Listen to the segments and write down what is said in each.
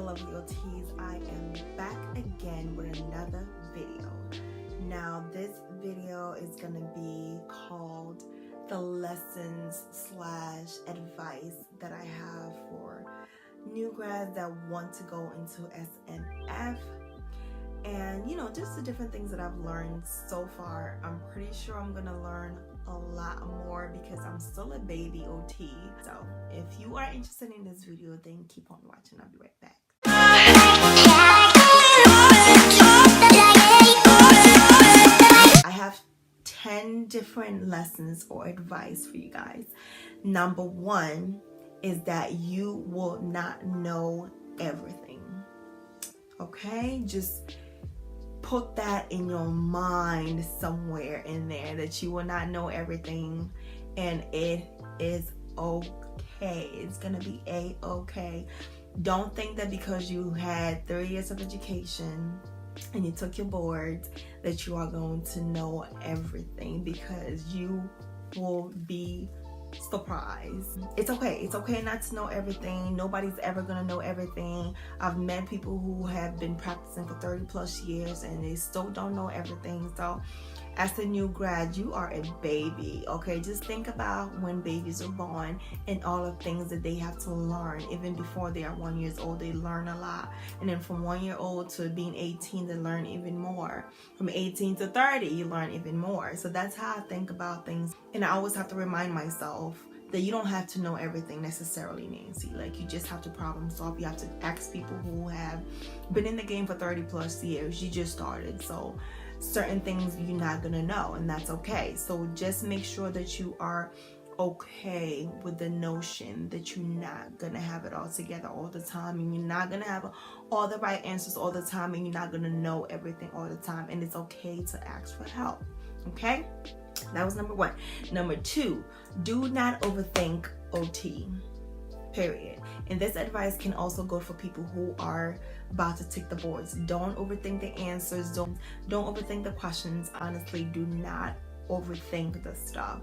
lovely OTs, I am back again with another video. Now this video is going to be called the lessons / advice that I have for new grads that want to go into SNF, and just the different things that I've learned so far. I'm pretty sure I'm gonna learn a lot more because I'm still a baby OT. So if you are interested in this video, then keep on watching. I'll be right back. I have 10 different lessons or advice for you guys. Number one is that you will not know everything. Okay, just put that in your mind somewhere in there, that you will not know everything, and it is okay. It's gonna be a-okay. Don't think that because you had 3 years of education and you took your boards that you are going to know everything, because you will be surprised. It's okay. It's okay not to know everything. Nobody's ever gonna know everything. I've met people who have been practicing for 30 plus years and they still don't know everything. So as a new grad, you are a baby. Okay, just think about when babies are born and all the things that they have to learn. Even before they are 1 year old, they learn a lot, and then from 1 year old to being 18, they learn even more. From 18 to 30, you learn even more. So that's how I think about things, and I always have to remind myself that you don't have to know everything necessarily, Nancy. Like, you just have to problem solve. You have to ask people who have been in the game for 30 plus years. You just started, so certain things you're not gonna know, and that's okay. So just make sure that you are okay with the notion that you're not gonna have it all together all the time, and you're not gonna have all the right answers all the time, and you're not gonna know everything all the time, and it's okay to ask for help. Okay, that was number one. Number two, do not overthink OT, period. And this advice can also go for people who are about to take the boards. Don't overthink the answers. Don't overthink the questions. Honestly, do not overthink the stuff.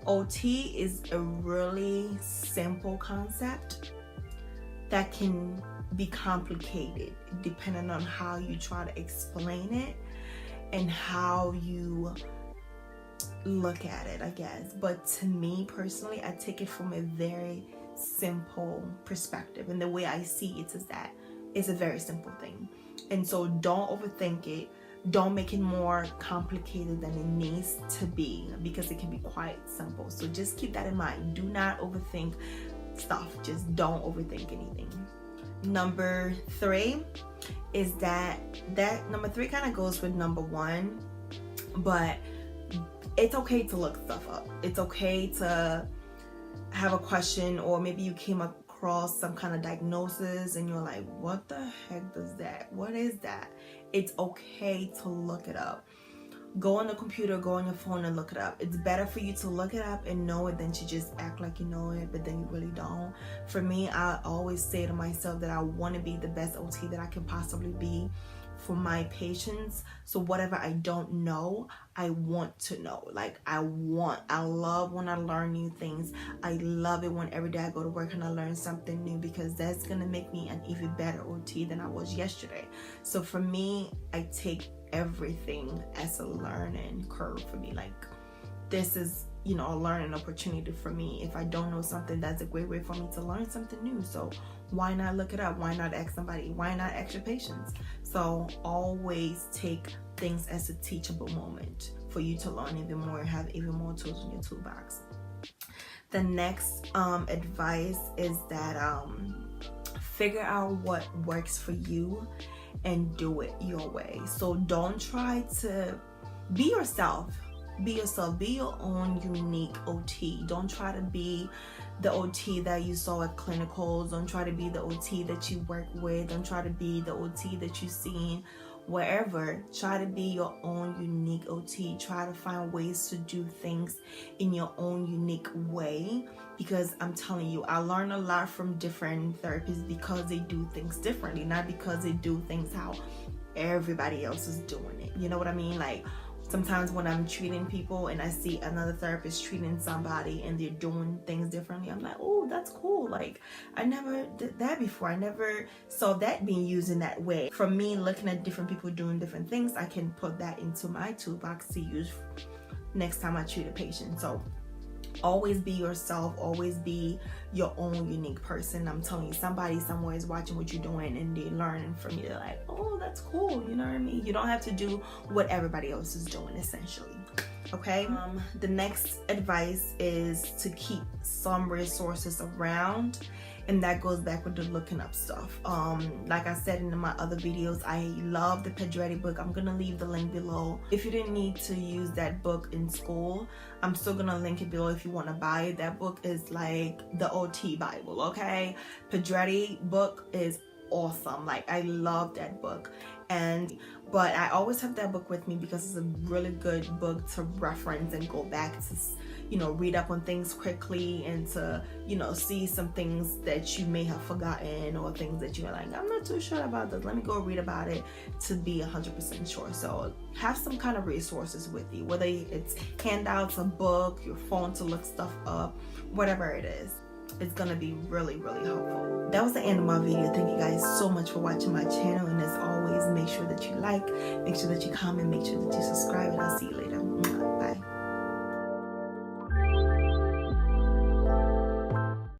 OT is a really simple concept that can be complicated depending on how you try to explain it and how you look at it, I guess. But to me personally, I take it from a very simple perspective, and the way I see it is that it's a very simple thing. And so don't overthink it. Don't make it more complicated than it needs to be, because it can be quite simple. So just keep that in mind. Do not overthink stuff. Just don't overthink anything. Number three is that number three kind of goes with number one, but it's okay to look stuff up. It's okay to have a question, or maybe you came across some kind of diagnosis and you're like, what the heck does that? What is that? It's okay to look it up. Go on the computer, go on your phone and look it up. It's better for you to look it up and know it than to just act like you know it, but then you really don't. For me, I always say to myself that I want to be the best OT that I can possibly be for my patients. So whatever I don't know, I want to know. Like, I love when I learn new things. I love it when every day I go to work and I learn something new, because that's gonna make me an even better OT than I was yesterday. So for me, I take everything as a learning curve for me. Like, this is a learning opportunity for me. If I don't know something, that's a great way for me to learn something new. So why not look it up? Why not ask somebody? Why not ask your patients? So always take things as a teachable moment for you to learn even more and have even more tools in your toolbox. The next advice is that figure out what works for you and do it your way. So don't try to be yourself. Be yourself. Be your own unique OT. Don't try to be the OT that you saw at clinicals. Don't try to be the OT that you work with. Don't try to be the OT that you seen wherever. Try to be your own unique OT. Try to find ways to do things in your own unique way, because I'm telling you, I learn a lot from different therapists because they do things differently, not because they do things how everybody else is doing it. You know what I mean? Like, Sometimes when I'm treating people and I see another therapist treating somebody and they're doing things differently, I'm like, oh, that's cool. Like, I never did that before. I never saw that being used in that way. From me looking at different people doing different things, I can put that into my toolbox to use next time I treat a patient. So always be yourself, always be your own unique person. I'm telling you, somebody somewhere is watching what you're doing and they're learning from you. They're like, oh, that's cool. You know what I mean? You don't have to do what everybody else is doing, essentially. Okay. The next advice is to keep some resources around, and that goes back with the looking up stuff. Like I said in my other videos, I love the Pedretti book. I'm gonna leave the link below. If you didn't need to use that book in school, I'm still gonna link it below if you want to buy it. That book is like the OT Bible. Okay, Pedretti book is awesome. Like, I love that book. But I always have that book with me because it's a really good book to reference and go back to, you know, read up on things quickly and to, you know, see some things that you may have forgotten or things that you're like, I'm not too sure about this. Let me go read about it to be 100% sure. So have some kind of resources with you, whether it's handouts, a book, your phone to look stuff up, whatever it is. It's gonna be really, really helpful. That was the end of my video. Thank you guys so much for watching my channel, and as always, make sure that you like, make sure that you comment, make sure that you subscribe, and I'll see you later. Bye.